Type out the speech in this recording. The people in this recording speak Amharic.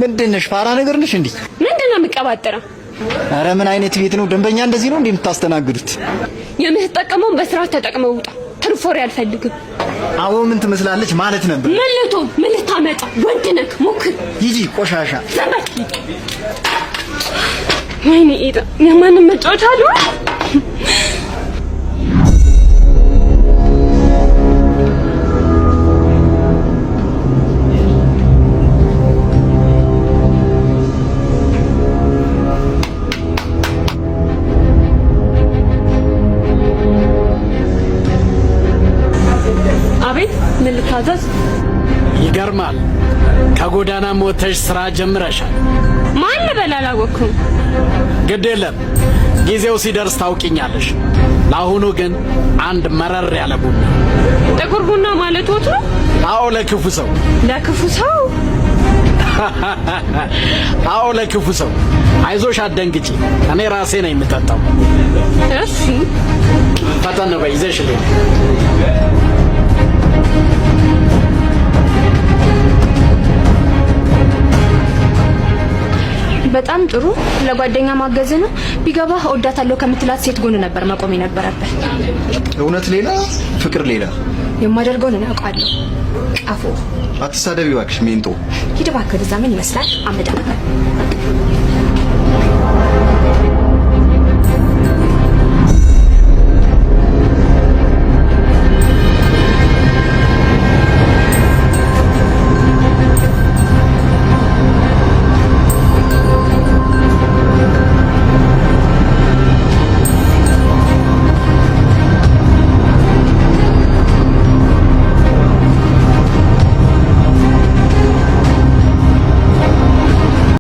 ምንድነሽ? ፋራ ነገር ነሽ እንዴ? ምንድነው የሚቀባጠረው? አረ ምን አይነት ቤት ነው? ደንበኛ እንደዚህ ነው እንዴ የምታስተናግዱት? የምትጠቀመውን በስርዓት ተጠቅመው ውጣ። ትርፎሪ አልፈልግም። አዎ ምን ትመስላለች ማለት ነበር። መልቶ ምን ልታመጣ? ወንድ ነክ ሞክር። ሂጂ ቆሻሻ። ወይኔ ኢዳ የማንም መጫወቻ አሉ። ምን ልታዘዝ? ይገርማል። ከጎዳና ሞተሽ ስራ ጀምረሻል። ማን ልበል አላወኩም። ግድ የለም ጊዜው ሲደርስ ታውቂኛለሽ። ለአሁኑ ግን አንድ መረር ያለ ቡና። ጥቁር ቡና ማለት ወት ነው? አዎ ለክፉ ሰው። ለክፉ ሰው? አዎ ለክፉ ሰው። አይዞሽ አትደንግጪ፣ እኔ ራሴ ነኝ የምጠጣው። እሺ ፈጠን በይ ይዘሽልኝ። በጣም ጥሩ። ለጓደኛ ማገዝ ነው። ቢገባህ እወዳታለሁ ከምትላት ሴት ጎን ነበር መቆም የነበረበት። እውነት ሌላ ፍቅር ሌላ። የማደርገውን እኔ አውቃለሁ። ቀፎ አትሳደቢ እባክሽ ሜንጦ። ሂድ እባክህ። እዛ ምን ይመስላል አመዳ